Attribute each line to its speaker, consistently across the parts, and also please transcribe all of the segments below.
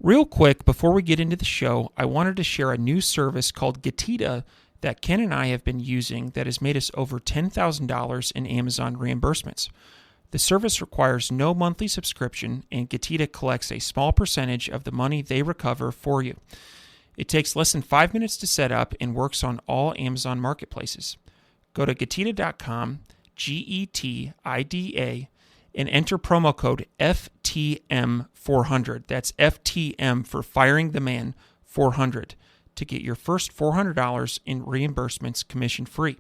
Speaker 1: Real quick, before we get into the show, I wanted to share a new service called Getita that Ken and I have been using that has made us over $10,000 in Amazon reimbursements. The service requires no monthly subscription, and Getita collects a small percentage of the money they recover for you. It takes less than 5 minutes to set up and works on all Amazon marketplaces. Go to Getita.com, Getida, and enter promo code FTM400. That's FTM for Firing the Man 400 to get your first $400 in reimbursements commission free.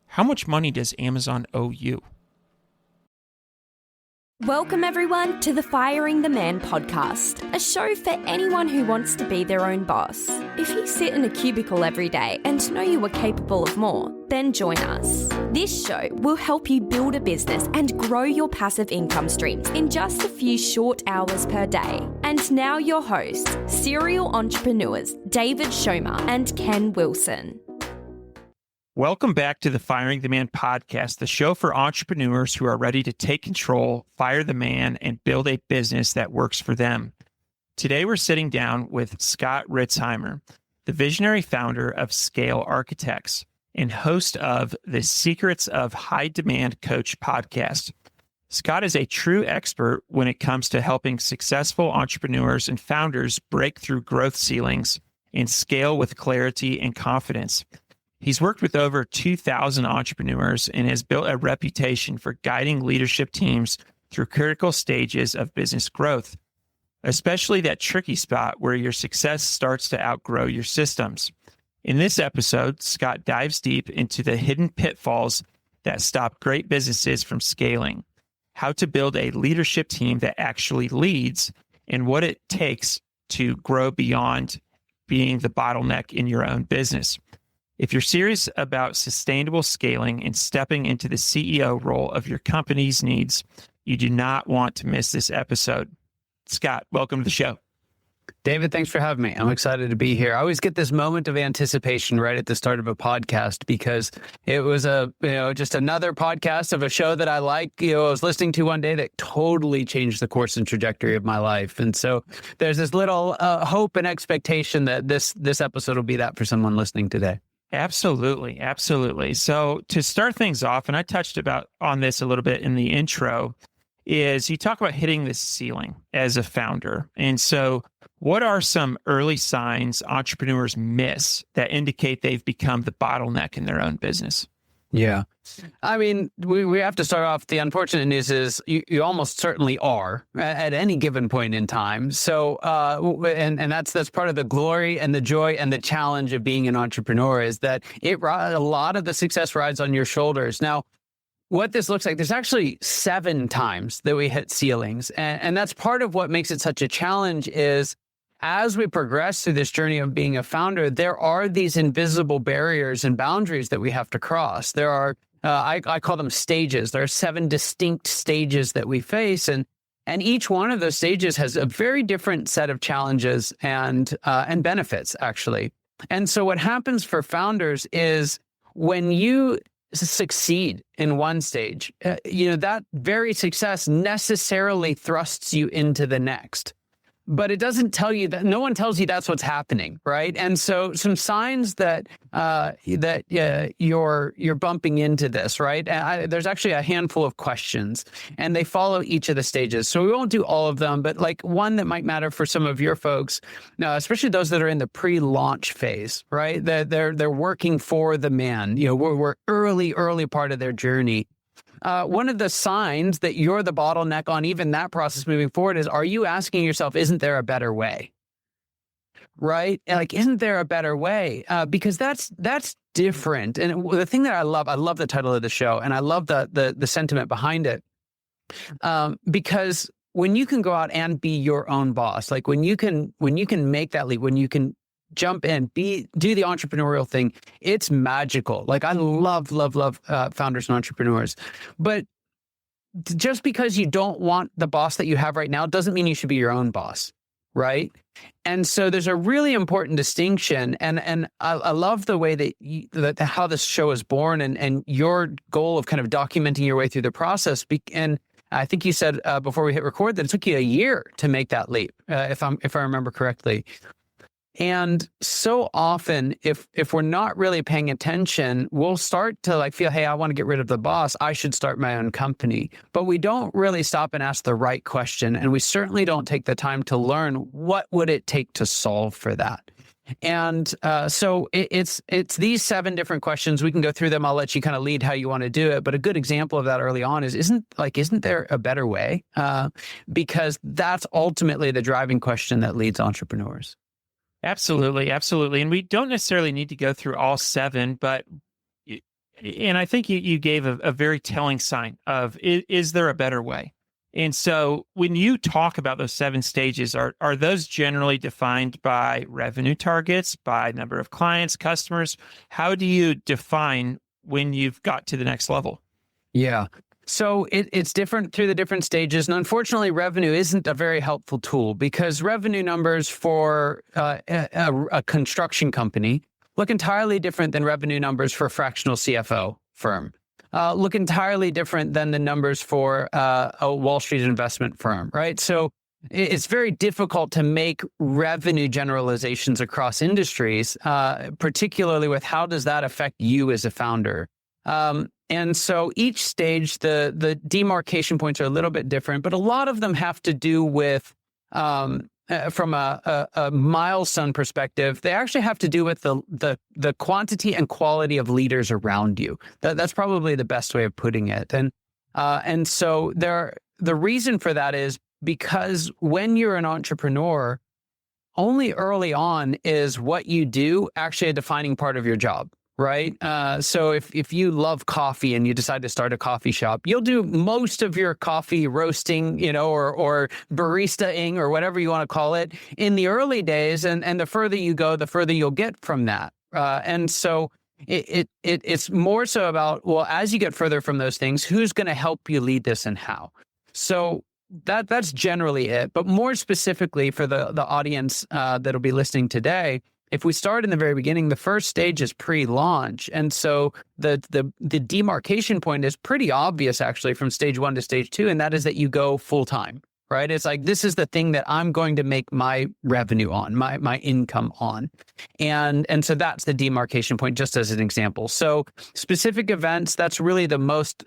Speaker 1: How much money does Amazon owe you?
Speaker 2: Welcome everyone to the Firing the Man podcast, a show for anyone who wants to be their own boss. If you sit in a cubicle every day and know you are capable of more, then join us. This show will help you build a business and grow your passive income streams in just a few short hours per day. And now your hosts, serial entrepreneurs David Schomer and Ken Wilson.
Speaker 1: Welcome back to the Firing the Man podcast, the show for entrepreneurs who are ready to take control, fire the man, and build a business that works for them. Today, we're sitting down with Scott Ritzheimer, the visionary founder of Scale Architects and host of the Secrets of High Demand Coach podcast. Scott is a true expert when it comes to helping successful entrepreneurs and founders break through growth ceilings and scale with clarity and confidence. He's worked with over 2,000 entrepreneurs and has built a reputation for guiding leadership teams through critical stages of business growth, especially that tricky spot where your success starts to outgrow your systems. In this episode, Scott dives deep into the hidden pitfalls that stop great businesses from scaling, how to build a leadership team that actually leads, and what it takes to grow beyond being the bottleneck in your own business. If you're serious about sustainable scaling and stepping into the CEO role of your company's needs, you do not want to miss this episode. Scott, welcome to the show.
Speaker 3: David, thanks for having me. I'm excited to be here. I always get this moment of anticipation right at the start of a podcast because it was just another podcast of a show that I like. I was listening to one day that totally changed the course and trajectory of my life. And so there's this little hope and expectation that this episode will be that for someone listening today.
Speaker 1: Absolutely. Absolutely. So to start things off, and I touched on this a little bit in the intro, is you talk about hitting the ceiling as a founder. And so what are some early signs entrepreneurs miss that indicate they've become the bottleneck in their own business?
Speaker 3: Yeah. I mean, we have to start off. The unfortunate news is you almost certainly are at any given point in time. So, and that's part of the glory and the joy and the challenge of being an entrepreneur is that a lot of the success rides on your shoulders. Now, what this looks like, there's actually 7 times that we hit ceilings. And that's part of what makes it such a challenge is as we progress through this journey of being a founder, there are these invisible barriers and boundaries that we have to cross. There are, I call them stages. There are 7 distinct stages that we face. And each one of those stages has a very different set of challenges and benefits, actually. And so what happens for founders is when you succeed in one stage, that very success necessarily thrusts you into the next. But it doesn't tell you that. No one tells you that's what's happening, right? And so, some signs that you're bumping into this, right? And there's actually a handful of questions, and they follow each of the stages. So we won't do all of them, but like one that might matter for some of your folks, especially those that are in the pre-launch phase, right? They're working for the man. We're early part of their journey. One of the signs that you're the bottleneck on even that process moving forward is, are you asking yourself, isn't there a better way? Right? Like, isn't there a better way? Because that's different. And the thing that I love the title of the show, and I love the sentiment behind it. Because when you can go out and be your own boss, like when you can make that leap, when you can jump in, do the entrepreneurial thing, it's magical. Like I love founders and entrepreneurs, but just because you don't want the boss that you have right now doesn't mean you should be your own boss, right? And so there's a really important distinction, and I love the way that how this show is born, and your goal of kind of documenting your way through the process, and I think you said before we hit record that it took you a year to make that leap, if I remember correctly. And so often, if we're not really paying attention, we'll start to like feel, hey, I want to get rid of the boss. I should start my own company. But we don't really stop and ask the right question. And we certainly don't take the time to learn what would it take to solve for that. And so it's these 7 different questions. We can go through them. I'll let you kind of lead how you want to do it. But a good example of that early on is, isn't there a better way? Because that's ultimately the driving question that leads entrepreneurs.
Speaker 1: Absolutely. Absolutely. And we don't necessarily need to go through all 7, and I think you gave a very telling sign of, is there a better way? And so when you talk about those 7 stages, are those generally defined by revenue targets, by number of clients, customers? How do you define when you've got to the next level?
Speaker 3: Yeah. So it's different through the different stages. And unfortunately, revenue isn't a very helpful tool because revenue numbers for a construction company look entirely different than revenue numbers for a fractional CFO firm. Look entirely different than the numbers for a Wall Street investment firm, right? So it's very difficult to make revenue generalizations across industries, particularly with how does that affect you as a founder. And so each stage, the demarcation points are a little bit different, but a lot of them have to do with, from a milestone perspective, they actually have to do with the quantity and quality of leaders around you. That's probably the best way of putting it. And so the reason for that is because when you're an entrepreneur, only early on is what you do actually a defining part of your job. Right. So if you love coffee and you decide to start a coffee shop, you'll do most of your coffee roasting, or barista-ing or whatever you want to call it in the early days. And the further you go, the further you'll get from that. And so it's more so about, well, as you get further from those things, who's going to help you lead this and how? So that's generally it. But more specifically for the audience that'll be listening today, if we start in the very beginning, the first stage is pre-launch. And so the demarcation point is pretty obvious actually from stage 1 to stage 2. And that is that you go full time, right? It's like, this is the thing that I'm going to make my revenue on, my income on. And so that's the demarcation point, just as an example. So specific events, that's really the most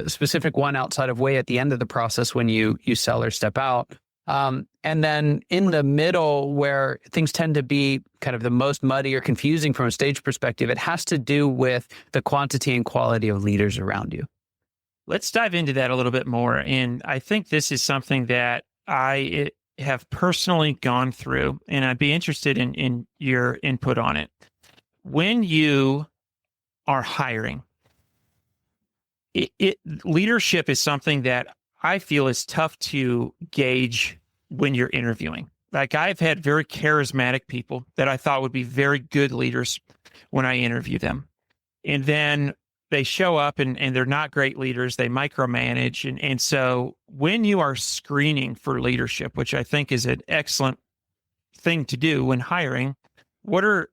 Speaker 3: specific one outside of way at the end of the process when you sell or step out. And then in the middle, where things tend to be kind of the most muddy or confusing from a stage perspective, it has to do with the quantity and quality of leaders around you.
Speaker 1: Let's dive into that a little bit more. And I think this is something that I have personally gone through, and I'd be interested in your input on it. When you are hiring, leadership is something that I feel is tough to gauge when you're interviewing. Like, I've had very charismatic people that I thought would be very good leaders when I interview them. And then they show up and they're not great leaders. They micromanage. And so when you are screening for leadership, which I think is an excellent thing to do when hiring, what are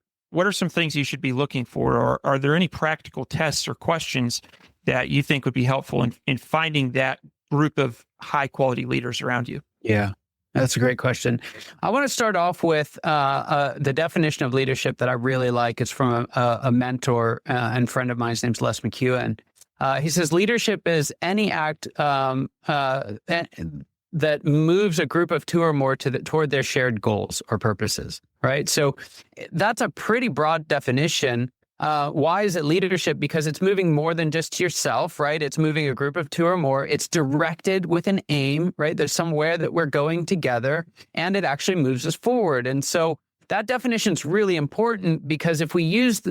Speaker 1: some things you should be looking for? Or are there any practical tests or questions that you think would be helpful in finding that group of high quality leaders around you?
Speaker 3: Yeah, that's a great question. I want to start off with the definition of leadership that I really like. It's from a mentor and friend of mine. His name's Les McEwen. He says, leadership is any act that moves a group of 2 or more toward their shared goals or purposes, right? So that's a pretty broad definition. Why is it leadership? Because it's moving more than just yourself, right? It's moving a group of 2 or more. It's directed with an aim, right? There's somewhere that we're going together, and it actually moves us forward. And so that definition is really important, because if we use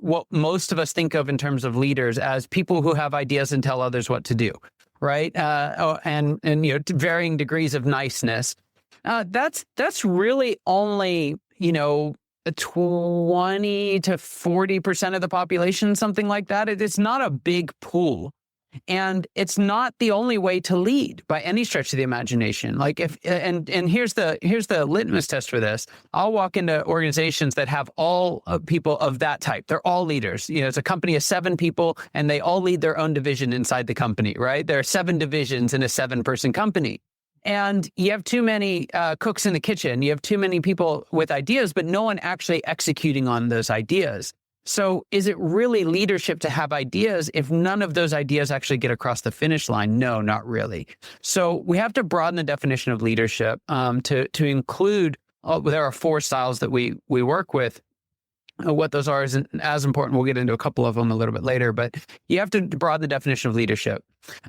Speaker 3: what most of us think of in terms of leaders as people who have ideas and tell others what to do, right? And to varying degrees of niceness, that's really only 20 to 40% of the population, something like that. It's not a big pool And it's not the only way to lead by any stretch of the imagination. Like and here's the litmus test for this. I'll walk into organizations that have all people of that type. They're all leaders. It's a company of 7 people and they all lead their own division inside the company, right? There are 7 divisions in a 7-person company. And you have too many cooks in the kitchen. You have too many people with ideas, but no one actually executing on those ideas. So is it really leadership to have ideas if none of those ideas actually get across the finish line? No, not really. So we have to broaden the definition of leadership to include, there are 4 styles that we work with. What those are isn't as important. We'll get into a couple of them a little bit later, but you have to broaden the definition of leadership.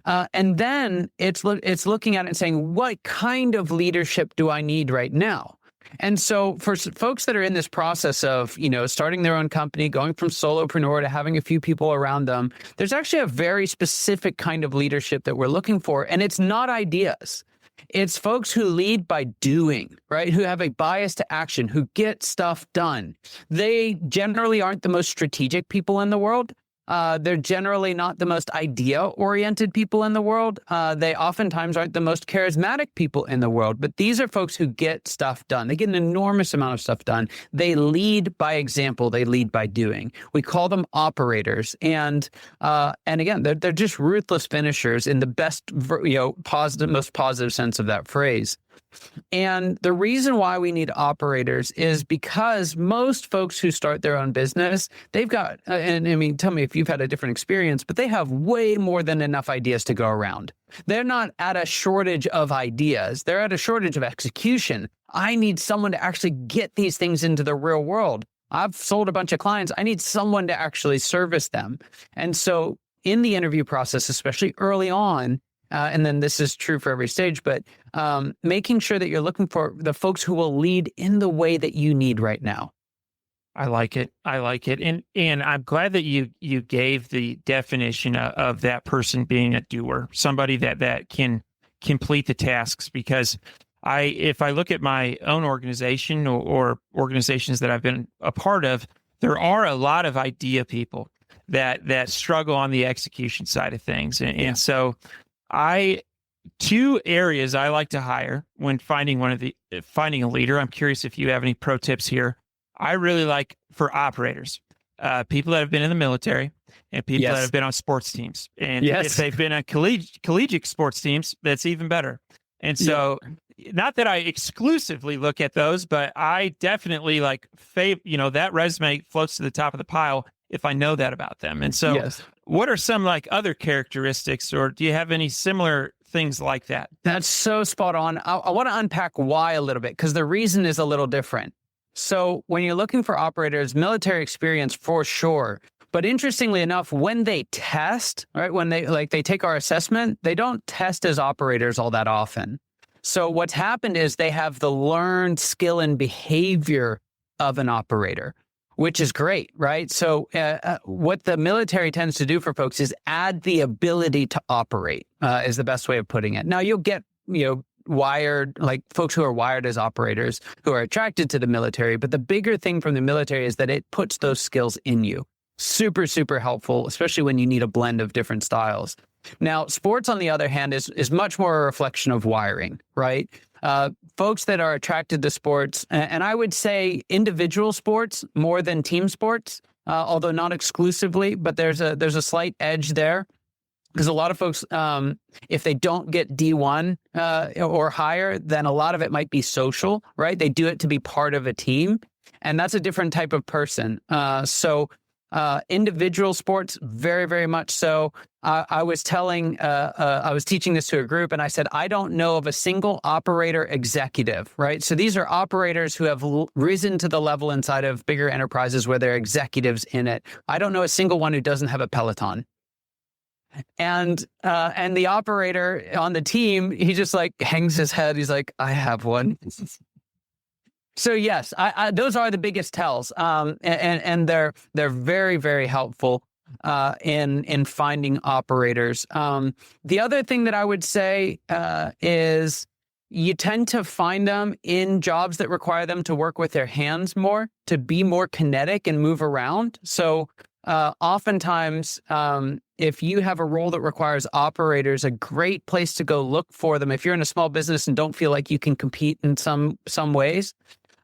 Speaker 3: And then it's looking at it and saying, what kind of leadership do I need right now? And so for folks that are in this process of, starting their own company, going from solopreneur to having a few people around them, there's actually a very specific kind of leadership that we're looking for. And it's not ideas. It's folks who lead by doing, right? Who have a bias to action, who get stuff done. They generally aren't the most strategic people in the world. They're generally not the most idea-oriented people in the world. They oftentimes aren't the most charismatic people in the world, but these are folks who get stuff done. They get an enormous amount of stuff done. They lead by example. They lead by doing. We call them operators. And again, they're just ruthless finishers in the best, positive, most positive sense of that phrase. And the reason why we need operators is because most folks who start their own business, they've got, and I mean, tell me if you've had a different experience, but they have way more than enough ideas to go around. They're not at a shortage of ideas. They're at a shortage of execution. I need someone to actually get these things into the real world. I've sold a bunch of clients. I need someone to actually service them. And so in the interview process, especially early on, and then this is true for every stage, but making sure that you're looking for the folks who will lead in the way that you need right now.
Speaker 1: I like it. And I'm glad that you gave the definition of that person being a doer, somebody that can complete the tasks. Because if I look at my own organization or organizations that I've been a part of, there are a lot of idea people that struggle on the execution side of things. And so 2 areas I like to hire when finding a leader. I'm curious if you have any pro tips here. I really like for operators, people that have been in the military and people that have been on sports teams. And if they've been on collegiate sports teams, that's even better. And so not that I exclusively look at those, but I definitely that resume floats to the top of the pile if I know that about them. And so what are some other characteristics, or do you have any similar things like that?
Speaker 3: That's so spot on. I want to unpack why a little bit, because the reason is a little different. So when you're looking for operators, military experience for sure. But interestingly enough, when they test, right, when they take our assessment, they don't test as operators all that often. So what's happened is they have the learned skill and behavior of an operator, which is great, right? So what the military tends to do for folks is add the ability to operate, is the best way of putting it. Now, you'll get, wired, like folks who are wired as operators who are attracted to the military. But the bigger thing from the military is that it puts those skills in you. Super, super helpful, especially when you need a blend of different styles. Now, sports, on the other hand, is much more a reflection of wiring, right? Folks that are attracted to sports, and I would say individual sports more than team sports, although not exclusively, but there's a slight edge there. Because a lot of folks, if they don't get D1 or higher, then a lot of it might be social, right? They do it to be part of a team, and that's a different type of person. So individual sports, very, very much so. I was teaching this to a group, and I said, I don't know of a single operator executive, right? So these are operators who have risen to the level inside of bigger enterprises where they're executives in it. I don't know a single one who doesn't have a Peloton. And the operator on the team, he just hangs his head. He's like, I have one. So yes, those are the biggest tells, and they're very, very helpful in finding operators. The other thing that I would say is you tend to find them in jobs that require them to work with their hands more, to be more kinetic and move around. So oftentimes, if you have a role that requires operators, a great place to go look for them. If you're in a small business and don't feel like you can compete in some ways,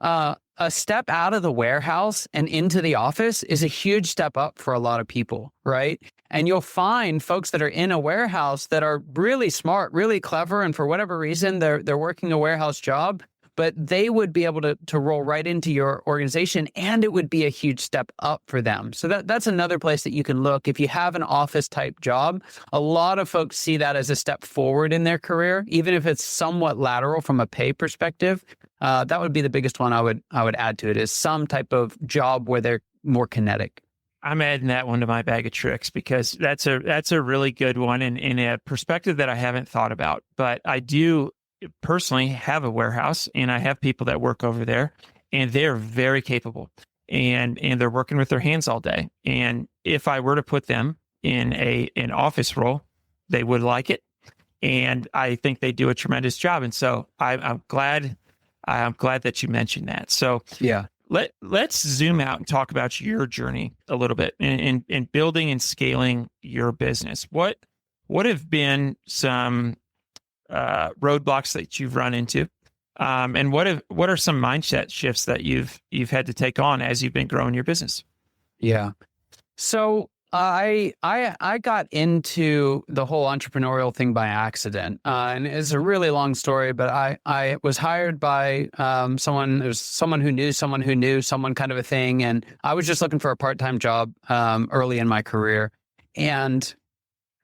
Speaker 3: a step out of the warehouse and into the office is a huge step up for a lot of people, right? And you'll find folks that are in a warehouse that are really smart, really clever, and for whatever reason, they're working a warehouse job, but they would be able to roll right into your organization, and it would be a huge step up for them. So that's another place that you can look. If you have an office type job, a lot of folks see that as a step forward in their career, even if it's somewhat lateral from a pay perspective. That would be the biggest one I would add to it, is some type of job where they're more kinetic.
Speaker 1: I'm adding that one to my bag of tricks because that's a really good one and in a perspective that I haven't thought about. But I do personally have a warehouse, and I have people that work over there, and they're very capable, and they're working with their hands all day. And if I were to put them in an office role, they would like it, and I think they do a tremendous job. And so I'm glad that you mentioned that. So
Speaker 3: yeah.
Speaker 1: Let's zoom out and talk about your journey a little bit in building and scaling your business. What have been some roadblocks that you've run into, and what are some mindset shifts that you've had to take on as you've been growing your business?
Speaker 3: Yeah. So I got into the whole entrepreneurial thing by accident, and it's a really long story. But I was hired by someone who knew someone, kind of a thing, and I was just looking for a part-time job early in my career. And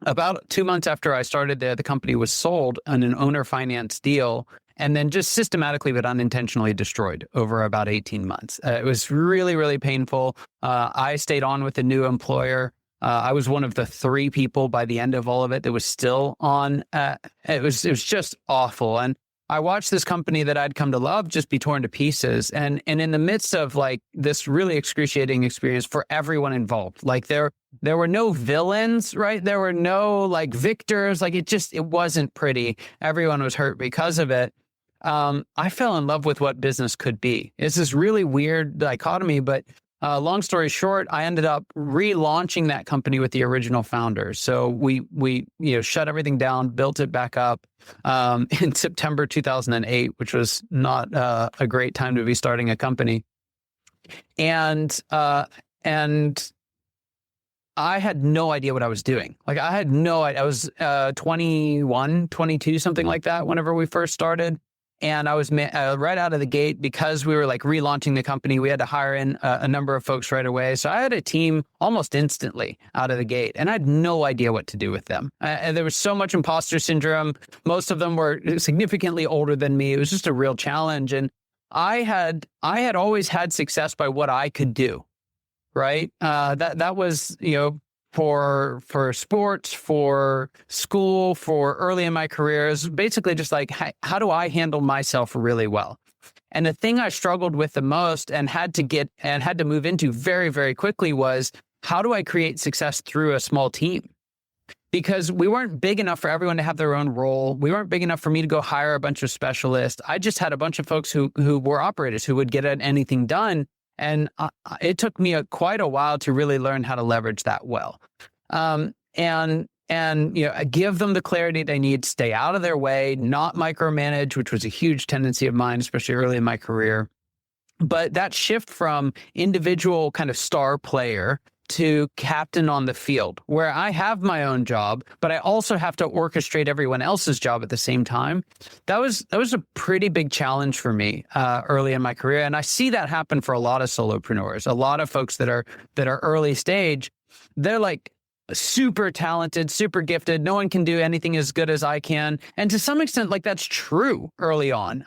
Speaker 3: about 2 months after I started there, the company was sold on an owner finance deal, and then just systematically but unintentionally destroyed over about 18 months. It was really, really painful. I stayed on with the new employer. I was one of the 3 people by the end of all of it that was still on. It was just awful. And I watched this company that I'd come to love just be torn to pieces. And in the midst of like this really excruciating experience for everyone involved, like there were no villains, right? There were no like victors. Like it wasn't pretty. Everyone was hurt because of it. I fell in love with what business could be. It's this really weird dichotomy, but long story short, I ended up relaunching that company with the original founders. So we shut everything down, built it back up in September 2008, which was not a great time to be starting a company. And I had no idea what I was doing. Like I had no idea. I was 21, 22, something like that whenever we first started. And I was right out of the gate, because we were like relaunching the company, we had to hire in a number of folks right away. So I had a team almost instantly out of the gate, and I had no idea what to do with them. And there was so much imposter syndrome. Most of them were significantly older than me. It was just a real challenge. And I had always had success by what I could do, right? That was, for sports, for school, for early in my career, is basically just like, how do I handle myself really well? And the thing I struggled with the most and had to move into very, very quickly was, how do I create success through a small team? Because we weren't big enough for everyone to have their own role. We weren't big enough for me to go hire a bunch of specialists. I just had a bunch of folks who were operators who would get anything done. And it took me quite a while to really learn how to leverage that well, and give them the clarity they need, stay out of their way, not micromanage, which was a huge tendency of mine, especially early in my career. But that shift from individual kind of star player to captain on the field, where I have my own job, but I also have to orchestrate everyone else's job at the same time. That was a pretty big challenge for me early in my career. And I see that happen for a lot of solopreneurs, a lot of folks that are early stage. They're like super talented, super gifted. No one can do anything as good as I can. And to some extent, like that's true early on.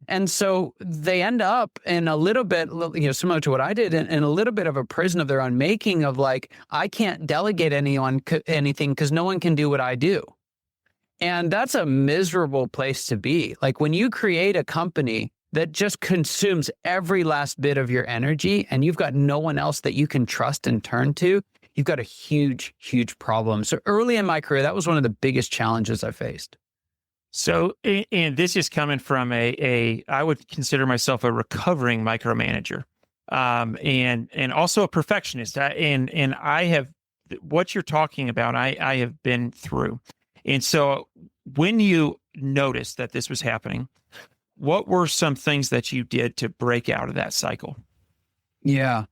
Speaker 3: And so they end up in a little bit, similar to what I did, in a little bit of a prison of their own making, of like, I can't delegate anything because no one can do what I do. And that's a miserable place to be. Like when you create a company that just consumes every last bit of your energy and you've got no one else that you can trust and turn to, you've got a huge, huge problem. So early in my career, that was one of the biggest challenges I faced.
Speaker 1: So, and this is coming from I would consider myself a recovering micromanager, and also a perfectionist. And I have what you're talking about, I have been through. And so when you noticed that this was happening, what were some things that you did to break out of that cycle?
Speaker 3: Yeah.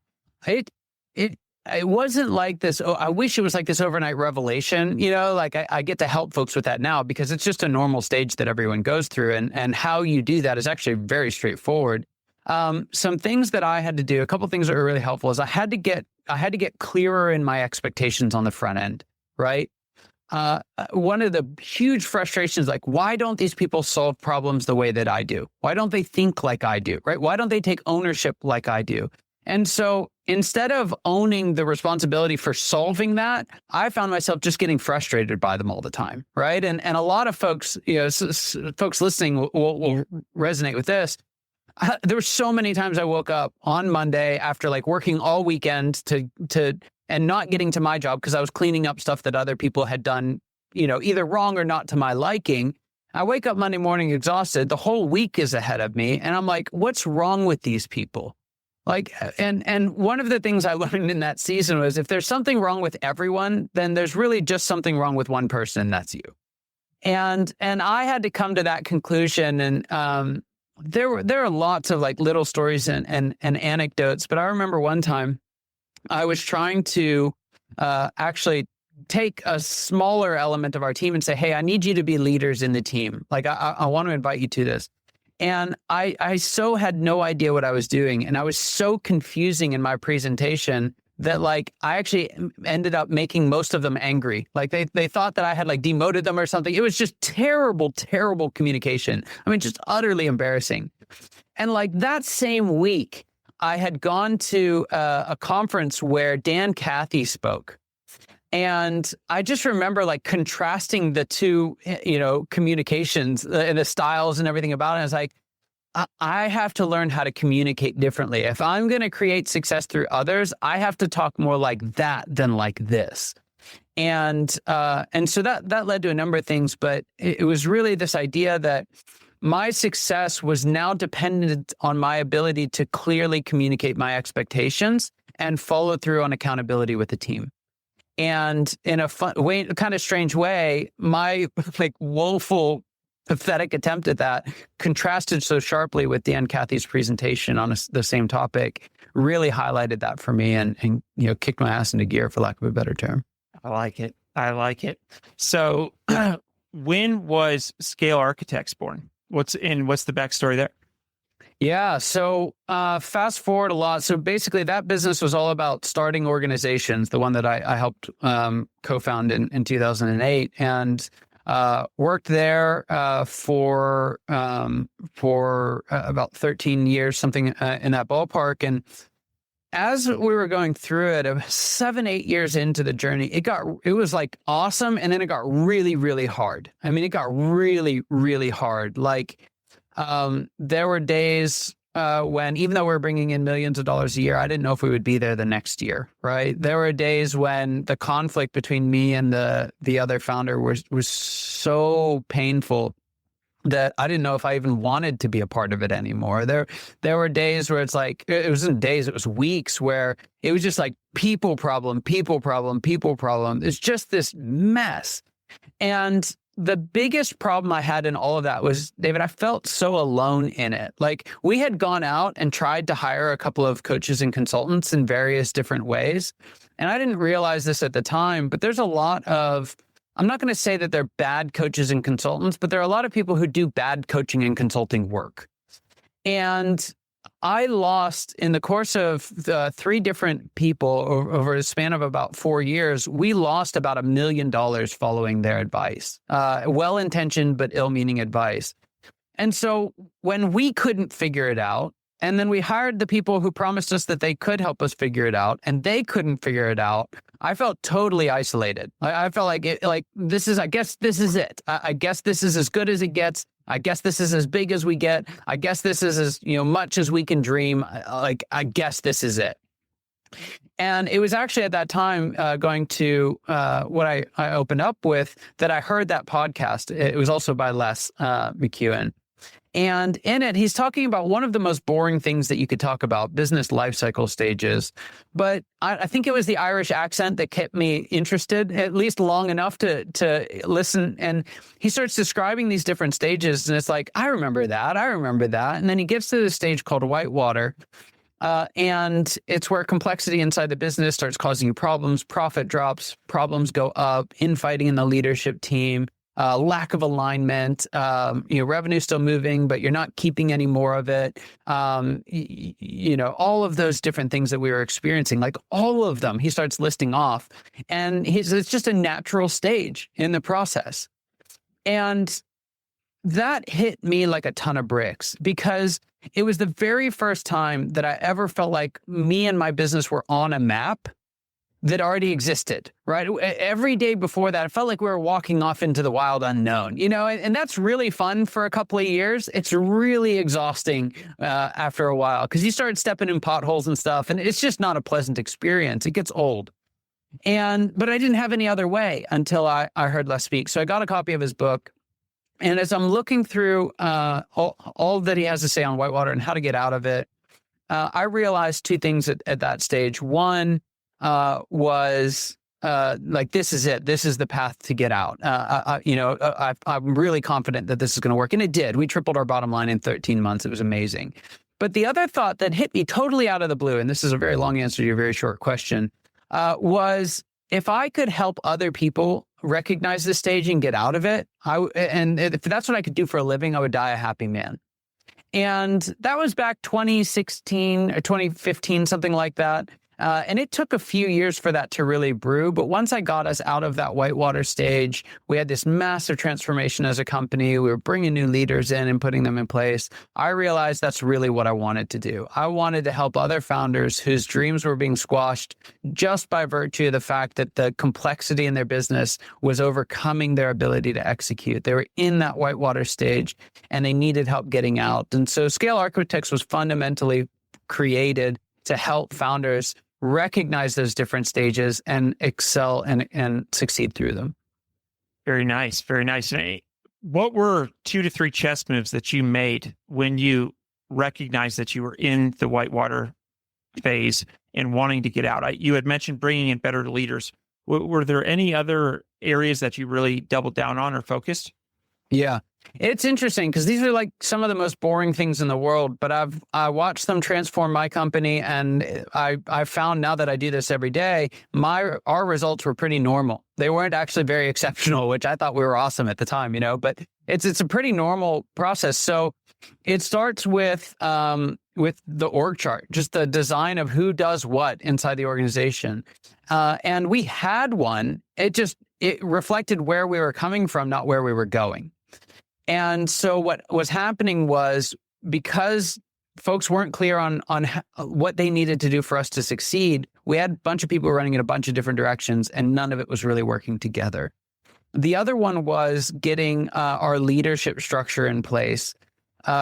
Speaker 3: It wasn't like this. Oh, I wish it was like this overnight revelation, like I get to help folks with that now because it's just a normal stage that everyone goes through. And how you do that is actually very straightforward. Some things that I had to do, a couple of things that were really helpful is I had to get clearer in my expectations on the front end, right? One of the huge frustrations, like, why don't these people solve problems the way that I do? Why don't they think like I do, right? Why don't they take ownership like I do? And so instead of owning the responsibility for solving that, I found myself just getting frustrated by them all the time, right? And a lot of folks, folks listening will resonate with this. There were so many times I woke up on Monday after like working all weekend and not getting to my job because I was cleaning up stuff that other people had done, either wrong or not to my liking. I wake up Monday morning exhausted. The whole week is ahead of me. And I'm like, what's wrong with these people? Like, and one of the things I learned in that season was if there's something wrong with everyone, then there's really just something wrong with one person, and that's you. And I had to come to that conclusion. And there are lots of like little stories and anecdotes, but I remember one time I was trying to actually take a smaller element of our team and say, hey, I need you to be leaders in the team. Like, I want to invite you to this. And I so had no idea what I was doing. And I was so confusing in my presentation that like I actually ended up making most of them angry. Like they thought that I had like demoted them or something. It was just terrible, terrible communication. I mean, just utterly embarrassing. And like that same week, I had gone to a conference where Dan Cathy spoke. And I just remember like contrasting the two, communications and the styles and everything about it. I was like, I have to learn how to communicate differently. If I'm going to create success through others, I have to talk more like that than like this. And so that led to a number of things, but it was really this idea that my success was now dependent on my ability to clearly communicate my expectations and follow through on accountability with the team. And in a fun way, kind of strange way, my like woeful, pathetic attempt at that contrasted so sharply with Dan Cathy's presentation on the same topic, really highlighted that for me and kicked my ass into gear, for lack of a better term.
Speaker 1: I like it. So when was Scale Architects born? What's the backstory there?
Speaker 3: Yeah. So fast forward a lot. So basically that business was all about starting organizations, the one that I helped co-found in 2008, and worked there for about 13 years, something in that ballpark. And as we were going through it, 7-8 years into the journey, it was like awesome. And then it got really, really hard. I mean, it got really, really hard. Like, there were days when, even though we were bringing in millions of dollars a year, I didn't know if we would be there the next year, right? There were days when the conflict between me and the other founder was so painful that I didn't know if I even wanted to be a part of it anymore. There were days where it's like, it wasn't days, it was weeks where it was just like people problem. It's just this mess. And the biggest problem I had in all of that was, David, I felt so alone in it. Like, we had gone out and tried to hire a couple of coaches and consultants in various different ways. And I didn't realize this at the time, but there's a lot of, I'm not going to say that they're bad coaches and consultants, but there are a lot of people who do bad coaching and consulting work. And I lost, in the course of 3 different people over a span of about 4 years, we lost about $1 million following their advice. Well-intentioned, but ill-meaning advice. And so when we couldn't figure it out, and then we hired the people who promised us that they could help us figure it out, and they couldn't figure it out, I felt totally isolated. I felt like I guess this is it. I guess this is as good as it gets. I guess this is as big as we get. I guess this is as much as we can dream. I guess this is it. And it was actually at that time going to what I opened up with that I heard that podcast. It was also by Les McEwen. And in it, he's talking about one of the most boring things that you could talk about, business life cycle stages. But I think it was the Irish accent that kept me interested, at least long enough to listen. And he starts describing these different stages. And it's like, I remember that. And then he gets to the stage called whitewater. And it's where complexity inside the business starts causing you problems, profit drops, problems go up, infighting in the leadership team, lack of alignment, revenue still moving, but you're not keeping any more of it. All of those different things that we were experiencing, like all of them, he starts listing off. And it's just a natural stage in the process. And that hit me like a ton of bricks, because it was the very first time that I ever felt like me and my business were on a map that already existed, right? Every day before that, it felt like we were walking off into the wild unknown, and that's really fun for a couple of years. It's really exhausting after a while, because you start stepping in potholes and stuff, and it's just not a pleasant experience. It gets old. But I didn't have any other way until I heard Les speak. So I got a copy of his book. And as I'm looking through all that he has to say on whitewater and how to get out of it, I realized two things at that stage. One was this is it. This is the path to get out. I'm really confident that this is going to work. And it did. We tripled our bottom line in 13 months. It was amazing. But the other thought that hit me totally out of the blue, and this is a very long answer to your very short question, was if I could help other people recognize this stage and get out of it, and if that's what I could do for a living, I would die a happy man. And that was back 2016 or 2015, something like that. And it took a few years for that to really brew. But once I got us out of that whitewater stage, we had this massive transformation as a company. We were bringing new leaders in and putting them in place. I realized that's really what I wanted to do. I wanted to help other founders whose dreams were being squashed just by virtue of the fact that the complexity in their business was overcoming their ability to execute. They were in that whitewater stage and they needed help getting out. And so Scale Architects was fundamentally created to help founders recognize those different stages and excel and succeed through them.
Speaker 1: Very nice. Very nice. What were 2 to 3 chess moves that you made when you recognized that you were in the whitewater phase and wanting to get out? You had mentioned bringing in better leaders. Were there any other areas that you really doubled down on or focused?
Speaker 3: Yeah. It's interesting because these are like some of the most boring things in the world, but I watched them transform my company, and I found now that I do this every day, our results were pretty normal. They weren't actually very exceptional, which I thought we were awesome at the time, but it's a pretty normal process. So it starts with the org chart, just the design of who does what inside the organization. And we had one. It reflected where we were coming from, not where we were going. And so what was happening was, because folks weren't clear on what they needed to do for us to succeed, we had a bunch of people running in a bunch of different directions, and none of it was really working together. The other one was getting our leadership structure in place.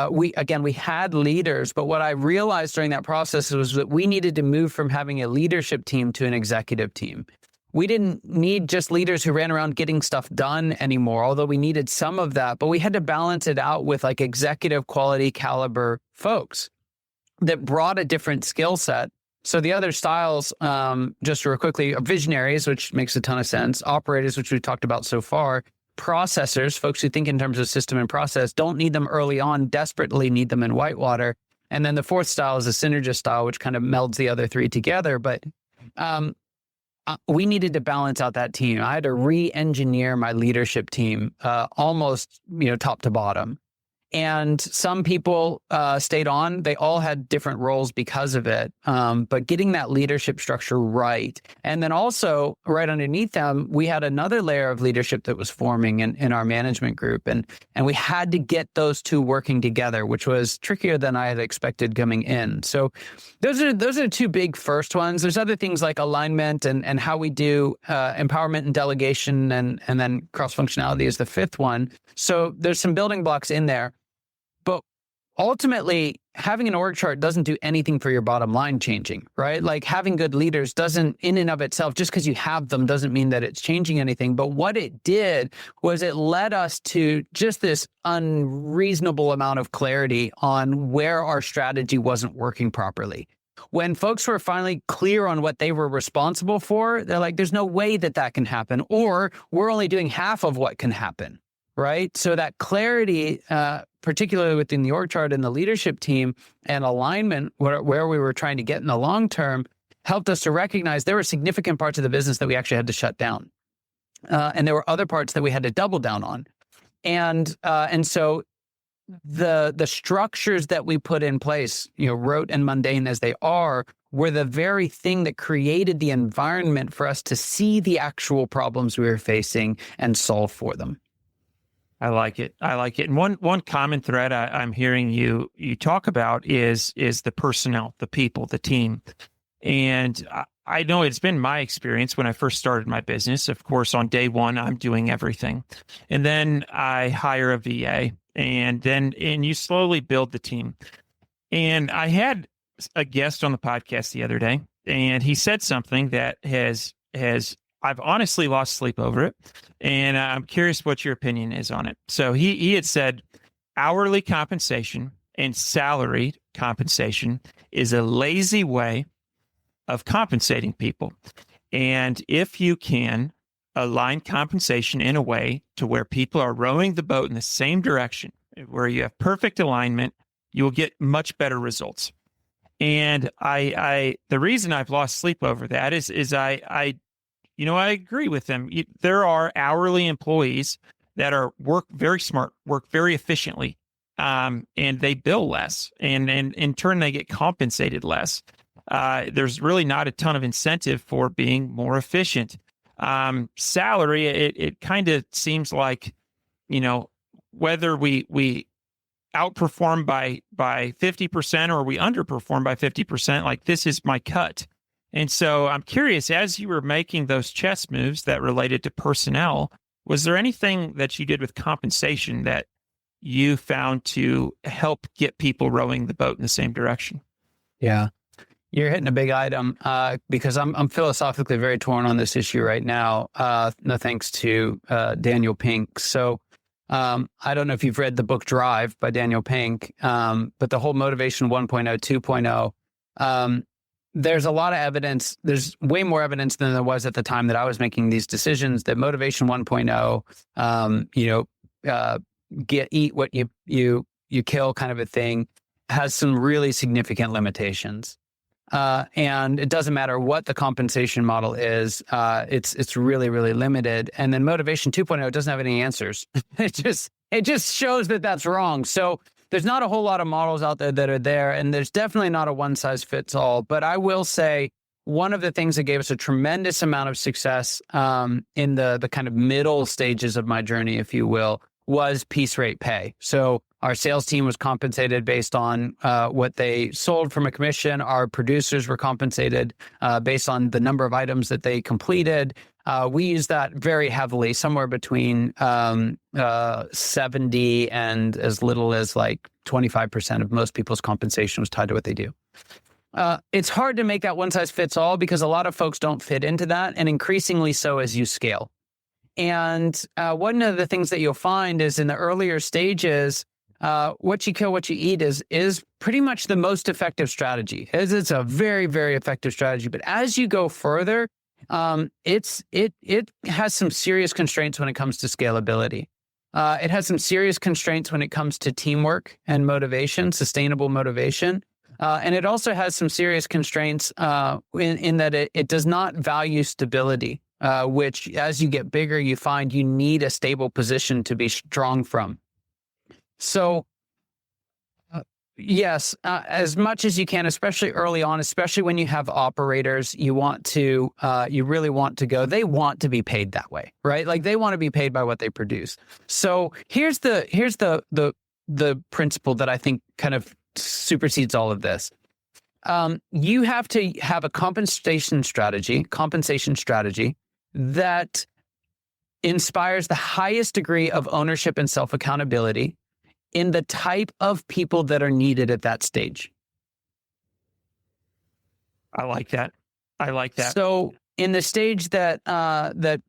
Speaker 3: We had leaders, but what I realized during that process was that we needed to move from having a leadership team to an executive team. We didn't need just leaders who ran around getting stuff done anymore, although we needed some of that, but we had to balance it out with like executive quality caliber folks that brought a different skill set. So the other styles, just real quickly, are visionaries, which makes a ton of sense, operators, which we've talked about so far, processors, folks who think in terms of system and process, don't need them early on, desperately need them in whitewater. And then the fourth style is a synergist style, which kind of melds the other three together. But we needed to balance out that team. I had to re-engineer my leadership team almost, top to bottom. And some people stayed on. They all had different roles because of it. But getting that leadership structure right. And then also right underneath them, we had another layer of leadership that was forming in our management group. And we had to get those two working together, which was trickier than I had expected coming in. So those are the two big first ones. There's other things like alignment and how we do empowerment and delegation, and then cross-functionality is the fifth one. So there's some building blocks in there. Ultimately, having an org chart doesn't do anything for your bottom line changing, right? Like having good leaders doesn't, in and of itself, just because you have them doesn't mean that it's changing anything. But what it did was it led us to just this unreasonable amount of clarity on where our strategy wasn't working properly. When folks were finally clear on what they were responsible for, they're like, there's no way that that can happen, or we're only doing half of what can happen, right? So that clarity, particularly within the org chart and the leadership team and alignment where we were trying to get in the long term, helped us to recognize there were significant parts of the business that we actually had to shut down. And there were other parts that we had to double down on. And so the structures that we put in place, rote and mundane as they are, were the very thing that created the environment for us to see the actual problems we were facing and solve for them.
Speaker 1: I like it. And one common thread I'm hearing you talk about is the personnel, the people, the team. And I know it's been my experience when I first started my business. Of course, on day one, I'm doing everything. And then I hire a VA, and you slowly build the team. And I had a guest on the podcast the other day, and he said something that has I've honestly lost sleep over it. And I'm curious what your opinion is on it. So he had said hourly compensation and salary compensation is a lazy way of compensating people. And if you can align compensation in a way to where people are rowing the boat in the same direction, where you have perfect alignment, you will get much better results. And the reason I've lost sleep over that is I agree with them. There are hourly employees that work very smart, work very efficiently, and they bill less, and in turn they get compensated less. There's really not a ton of incentive for being more efficient. Salary, it kind of seems like, whether we outperform by 50% or we underperform by 50%, like this is my cut. And so I'm curious, as you were making those chess moves that related to personnel, was there anything that you did with compensation that you found to help get people rowing the boat in the same direction?
Speaker 3: Yeah. You're hitting a big item because I'm philosophically very torn on this issue right now. No thanks to Daniel Pink. So I don't know if you've read the book Drive by Daniel Pink, but the whole motivation 1.0, 2.0, there's a lot of evidence. There's way more evidence than there was at the time that I was making these decisions that motivation 1.0, eat what you kill kind of a thing, has some really significant limitations. And it doesn't matter what the compensation model is. It's really, really limited. And then motivation 2.0 doesn't have any answers. It just shows that that's wrong. So there's not a whole lot of models out there that are there, and there's definitely not a one size fits all. But I will say one of the things that gave us a tremendous amount of success in the kind of middle stages of my journey, if you will, was piece rate pay. So our sales team was compensated based on what they sold from a commission. Our producers were compensated based on the number of items that they completed. We use that very heavily, somewhere between 70 and as little as like 25% of most people's compensation was tied to what they do. It's hard to make that one size fits all because a lot of folks don't fit into that, and increasingly so as you scale. And one of the things that you'll find is in the earlier stages, what you kill, what you eat is pretty much the most effective strategy. It's a very, very effective strategy. But as you go further, it has some serious constraints when it comes to scalability. It has some serious constraints when it comes to teamwork and motivation, sustainable motivation. And it also has some serious constraints in that it does not value stability, which as you get bigger, you find you need a stable position to be strong from. So yes, as much as you can, especially early on, especially when you have operators, you really want to go, they want to be paid that way, right? Like they want to be paid by what they produce. So here's the principle that I think kind of supersedes all of this. You have to have a compensation strategy that inspires the highest degree of ownership and self-accountability in the type of people that are needed at that stage.
Speaker 1: I like that.
Speaker 3: So in the stage that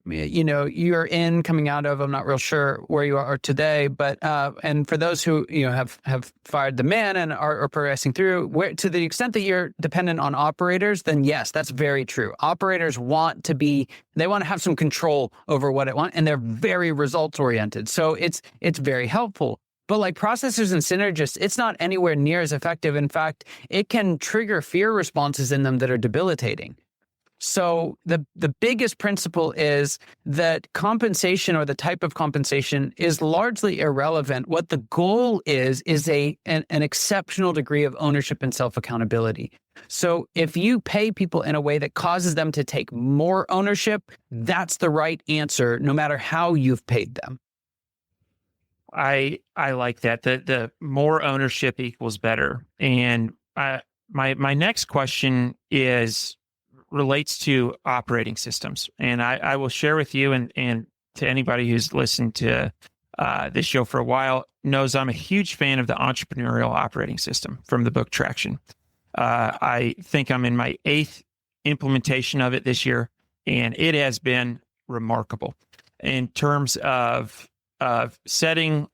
Speaker 3: you're in, coming out of, I'm not real sure where you are today, but and for those who have fired the man and are progressing through, to the extent that you're dependent on operators, then yes, that's very true. Operators they want to have some control over what it wants, and they're very results oriented. So it's very helpful. But like processors and synergists, it's not anywhere near as effective. In fact, it can trigger fear responses in them that are debilitating. So the biggest principle is that compensation, or the type of compensation, is largely irrelevant. What the goal is an exceptional degree of ownership and self-accountability. So if you pay people in a way that causes them to take more ownership, that's the right answer, no matter how you've paid them.
Speaker 1: I like that. The more ownership equals better. And my next question relates to operating systems. And I will share with you and to anybody who's listened to this show for a while knows I'm a huge fan of the entrepreneurial operating system from the book Traction. I think I'm in my 8th implementation of it this year, and it has been remarkable in terms of setting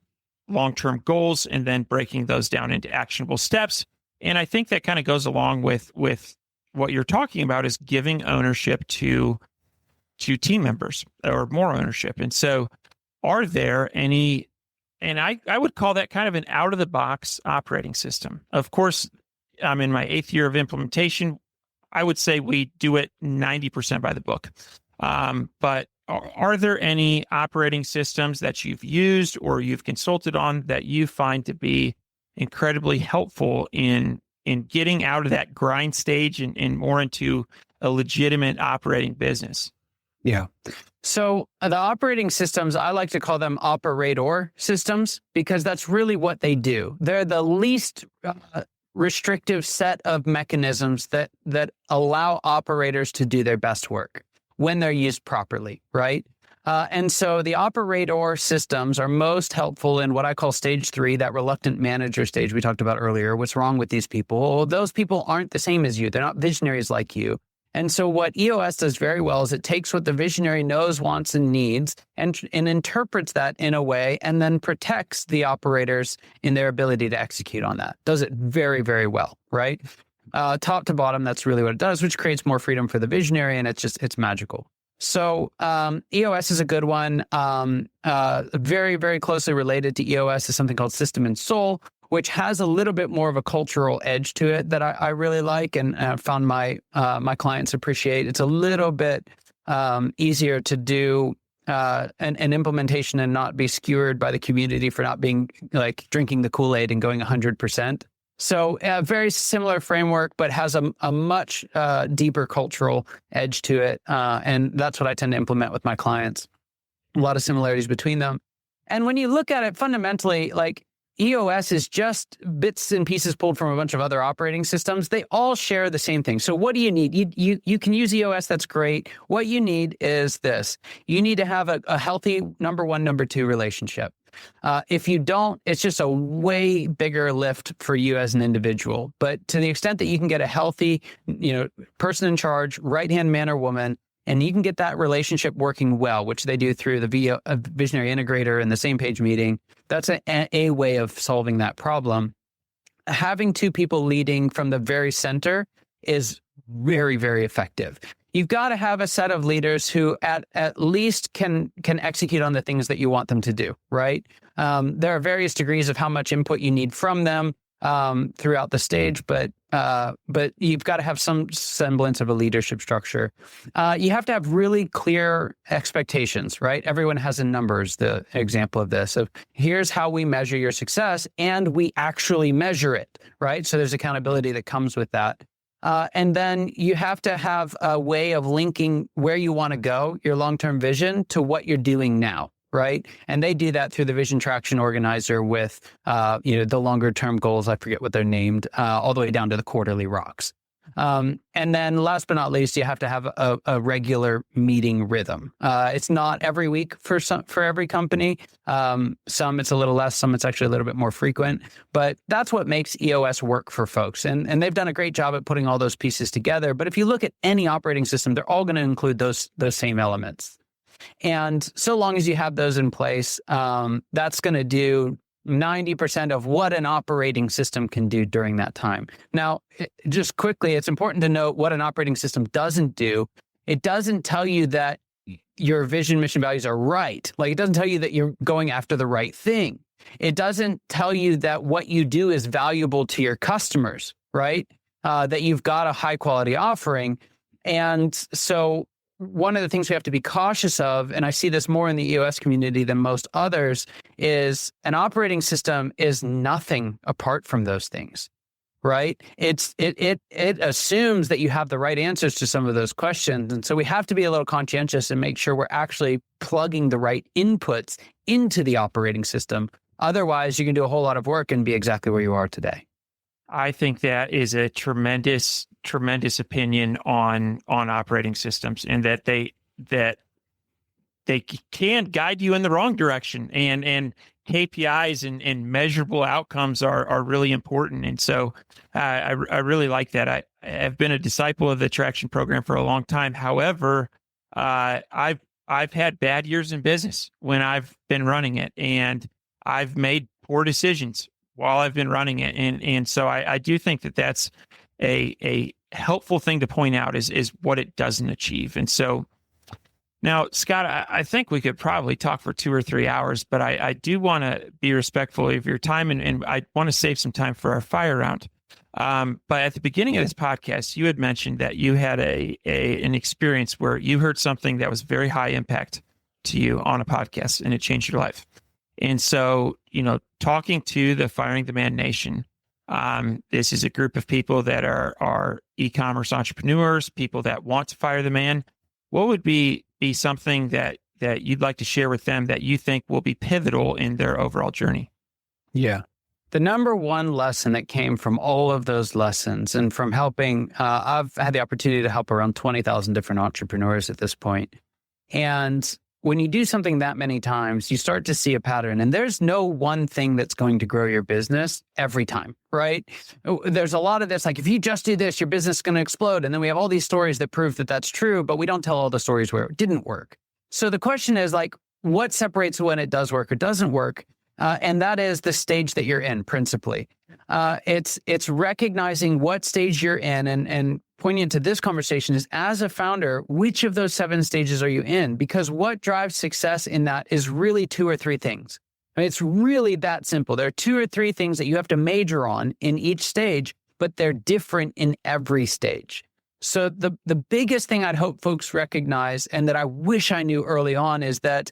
Speaker 1: long-term goals and then breaking those down into actionable steps. And I think that kind of goes along with what you're talking about, is giving ownership to team members, or more ownership. And so are there any, and I would call that kind of an out-of-the-box operating system. Of course, I'm in my 8th year of implementation. I would say we do it 90% by the book. But are there any operating systems that you've used or you've consulted on that you find to be incredibly helpful in getting out of that grind stage and more into a legitimate operating business?
Speaker 3: Yeah. So the operating systems, I like to call them operator systems, because that's really what they do. They're the least restrictive set of mechanisms that allow operators to do their best work when they're used properly, right? And so the operator systems are most helpful in what I call stage 3, that reluctant manager stage we talked about earlier. What's wrong with these people? Well, those people aren't the same as you. They're not visionaries like you. And so what EOS does very well is it takes what the visionary knows, wants, and needs and interprets that in a way, and then protects the operators in their ability to execute on that. Does it very, very well, right? Top to bottom, that's really what it does, which creates more freedom for the visionary, and it's magical. So EOS is a good one. Very, very closely related to EOS is something called System and Soul, which has a little bit more of a cultural edge to it that I really like, and found my clients appreciate. It's a little bit easier to do an implementation and not be skewered by the community for not being like drinking the Kool-Aid and going 100%. So a very similar framework, but has a much deeper cultural edge to it. And that's what I tend to implement with my clients. A lot of similarities between them. And when you look at it fundamentally, like EOS is just bits and pieces pulled from a bunch of other operating systems. They all share the same thing. So what do you need? You can use EOS. That's great. What you need is this. You need to have a healthy number 1, number 2 relationship. If you don't, it's just a way bigger lift for you as an individual. But to the extent that you can get a healthy, person in charge, right-hand man or woman, and you can get that relationship working well, which they do through the visionary integrator and the same page meeting, that's a way of solving that problem. Having 2 people leading from the very center is very, very effective. You've got to have a set of leaders who at least can execute on the things that you want them to do, right? There are various degrees of how much input you need from them throughout the stage, but you've got to have some semblance of a leadership structure. You have to have really clear expectations, right? Everyone has in numbers the example of this, of here's how we measure your success, and we actually measure it, right? So there's accountability that comes with that. And then you have to have a way of linking where you want to go, your long-term vision, to what you're doing now, right? And they do that through the Vision Traction Organizer with, the longer-term goals. I forget what they're named, all the way down to the quarterly rocks. And then last but not least, you have to have a regular meeting rhythm. It's not every week for every company. Some it's a little less, some it's actually a little bit more frequent, but that's what makes EOS work for folks. And they've done a great job at putting all those pieces together. But if you look at any operating system, they're all going to include those same elements. And so long as you have those in place, that's going to do 90% of what an operating system can do during that time. Now, just quickly, it's important to note what an operating system doesn't do. It doesn't tell you that your vision, mission, values are right. Like, it doesn't tell you that you're going after the right thing. It doesn't tell you that what you do is valuable to your customers, right? That you've got a high quality offering. And so one of the things we have to be cautious of, and I see this more in the EOS community than most others, is an operating system is nothing apart from those things, right? It assumes that you have the right answers to some of those questions. And so we have to be a little conscientious and make sure we're actually plugging the right inputs into the operating system. Otherwise, you can do a whole lot of work and be exactly where you are today.
Speaker 1: I think that is a tremendous opinion on operating systems, and that they can guide you in the wrong direction, and KPIs and measurable outcomes are really important. And so I really like that. I have been a disciple of the Traction program for a long time. However, I've had bad years in business when I've been running it, and I've made poor decisions while I've been running it. And so I do think that that's a helpful thing to point out is what it doesn't achieve. And so now, Scott, I think we could probably talk for 2 or 3 hours, but I do want to be respectful of your time, and I want to save some time for our fire round. But at the beginning of this podcast, you had mentioned that you had an experience where you heard something that was very high impact to you on a podcast, and it changed your life. And so, talking to the Firing the Man Nation, this is a group of people that are e-commerce entrepreneurs, people that want to fire the man. What would be something that you'd like to share with them that you think will be pivotal in their overall journey?
Speaker 3: Yeah. The number one lesson that came from all of those lessons, and from helping, I've had the opportunity to help around 20,000 different entrepreneurs at this point. And when you do something that many times, you start to see a pattern, and there's no one thing that's going to grow your business every time, right? There's a lot of this, like, if you just do this, your business is going to explode. And then we have all these stories that prove that that's true, but we don't tell all the stories where it didn't work. So the question is, like, what separates when it does work or doesn't work? And that is the stage that you're in, principally. It's recognizing what stage you're in, and pointing to this conversation is, as a founder, which of those 7 stages are you in? Because what drives success in that is really 2 or 3 things. I mean, it's really that simple. There are 2 or 3 things that you have to major on in each stage, but they're different in every stage. So the biggest thing I'd hope folks recognize, and that I wish I knew early on, is that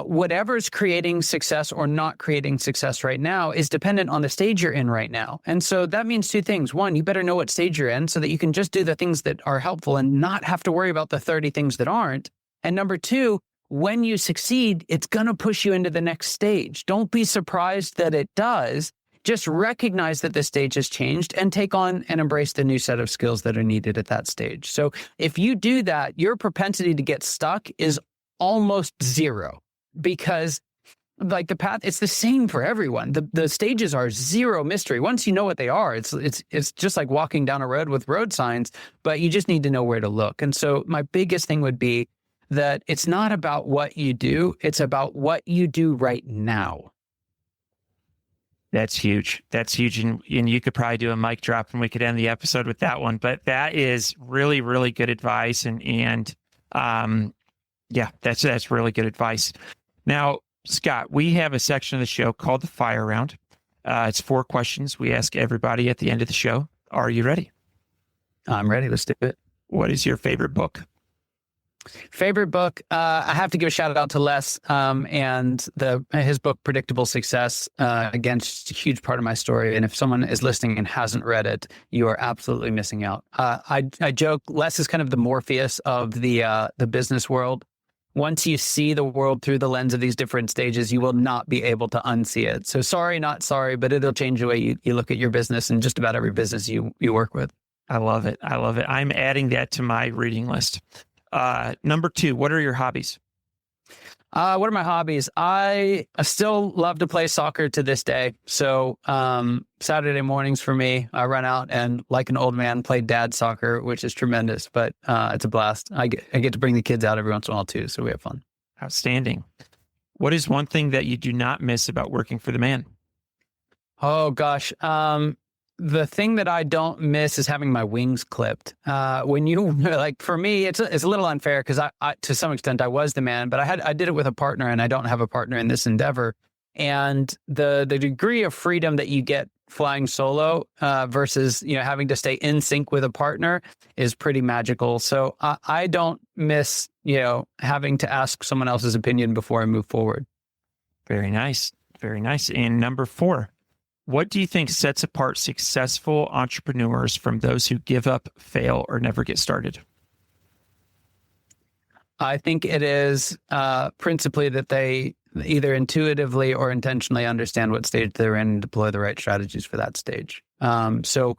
Speaker 3: whatever's creating success or not creating success right now is dependent on the stage you're in right now. And so that means 2 things. One, you better know what stage you're in so that you can just do the things that are helpful and not have to worry about the 30 things that aren't. And number 2, when you succeed, it's going to push you into the next stage. Don't be surprised that it does. Just recognize that the stage has changed and take on and embrace the new set of skills that are needed at that stage. So if you do that, your propensity to get stuck is almost 0. Because, like, the path, it's the same for everyone. The stages are 0 mystery. Once you know what they are, it's just like walking down a road with road signs, but you just need to know where to look. And so my biggest thing would be that it's not about what you do, it's about what you do right now.
Speaker 1: That's huge. That's huge. And you could probably do a mic drop and we could end the episode with that one. But that is really, really good advice. And yeah, that's really good advice. Now, Scott, we have a section of the show called the Fire Round. It's 4 questions we ask everybody at the end of the show. Are you ready?
Speaker 3: I'm ready. Let's do it.
Speaker 1: What is your favorite book?
Speaker 3: Favorite book? I have to give a shout out to Les and his book, Predictable Success. Again, just a huge part of my story. And if someone is listening and hasn't read it, you are absolutely missing out. I joke, Les is kind of the Morpheus of the business world. Once you see the world through the lens of these different stages, you will not be able to unsee it. So sorry, not sorry, but it'll change the way you look at your business and just about every business you work with.
Speaker 1: I love it. I love it. I'm adding that to my reading list. Number 2, what are your hobbies?
Speaker 3: What are my hobbies? I still love to play soccer to this day. So Saturday mornings for me, I run out and, like an old man, play dad soccer, which is tremendous, but it's a blast. I get to bring the kids out every once in a while too, so we have fun.
Speaker 1: Outstanding. What is one thing that you do not miss about working for the man?
Speaker 3: Oh gosh. The thing that I don't miss is having my wings clipped. When you like, for me, it's a little unfair because I to some extent I was the man, but I did it with a partner, and I don't have a partner in this endeavor. And the degree of freedom that you get flying solo versus having to stay in sync with a partner is pretty magical. So I don't miss having to ask someone else's opinion before I move forward.
Speaker 1: Very nice. Very nice. And number 4. What do you think sets apart successful entrepreneurs from those who give up, fail, or never get started?
Speaker 3: I think it is principally that they either intuitively or intentionally understand what stage they're in and deploy the right strategies for that stage. So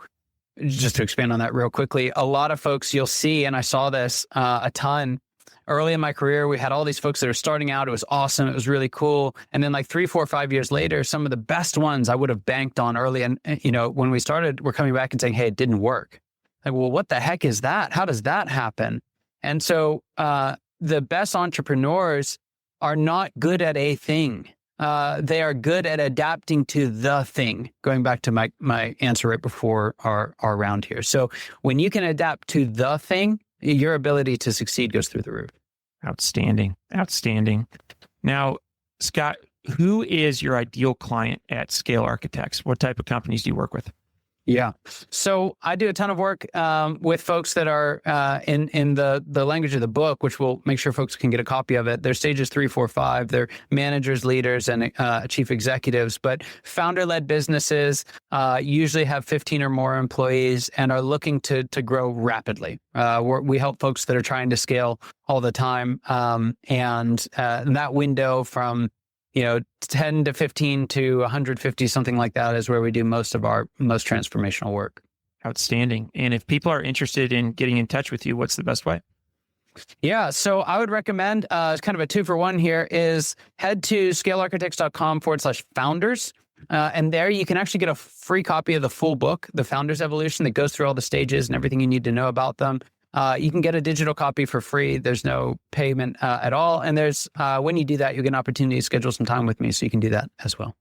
Speaker 3: just to expand on that real quickly, a lot of folks you'll see, and I saw this a ton, early in my career, we had all these folks that are starting out. It was awesome. It was really cool. And then like 3, 4, 5 years later, some of the best ones I would have banked on early. And, when we started, we're coming back and saying, hey, it didn't work. Like, well, what the heck is that? How does that happen? And so the best entrepreneurs are not good at a thing. They are good at adapting to the thing, going back to my answer right before our round here. So when you can adapt to the thing, your ability to succeed goes through the roof.
Speaker 1: Outstanding. Outstanding. Now, Scott, who is your ideal client at Scale Architects? What type of companies do you work with?
Speaker 3: Yeah. So I do a ton of work with folks that are in the language of the book, which we'll make sure folks can get a copy of it. They're stages 3, 4, 5. They're managers, leaders, and chief executives. But founder-led businesses usually have 15 or more employees and are looking to grow rapidly. We help folks that are trying to scale all the time. And that window from 10 to 15 to 150, something like that is where we do most of our most transformational work.
Speaker 1: Outstanding. And if people are interested in getting in touch with you, what's the best way?
Speaker 3: Yeah, so I would recommend, it's kind of a 2-for-1 here, is head to scalearchitects.com/founders. And there you can actually get a free copy of the full book, The Founders Evolution, that goes through all the stages and everything you need to know about them. You can get a digital copy for free. There's no payment at all. And there's when you do that, you get an opportunity to schedule some time with me, so you can do that as well.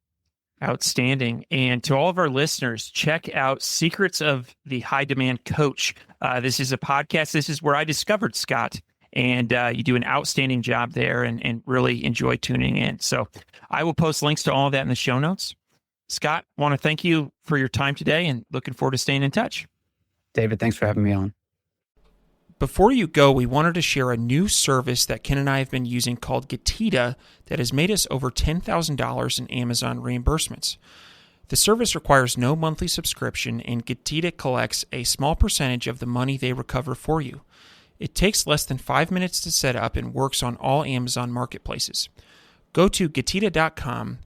Speaker 1: Outstanding. And to all of our listeners, check out Secrets of the High Demand Coach. This is a podcast. This is where I discovered Scott, and you do an outstanding job there and really enjoy tuning in. So I will post links to all of that in the show notes. Scott, want to thank you for your time today and looking forward to staying in touch. David, thanks for having me on. Before you go, we wanted to share a new service that Ken and I have been using called Getita that has made us over $10,000 in Amazon reimbursements. The service requires no monthly subscription, and Getita collects a small percentage of the money they recover for you. It takes less than 5 minutes to set up and works on all Amazon marketplaces. Go to Getita.com,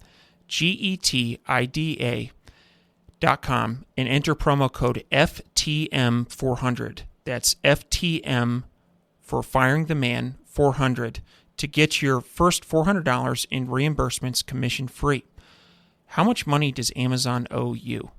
Speaker 1: Getida.com, and enter promo code FTM400. That's FTM for Firing the Man 400 to get your first $400 in reimbursements commission free. How much money does Amazon owe you?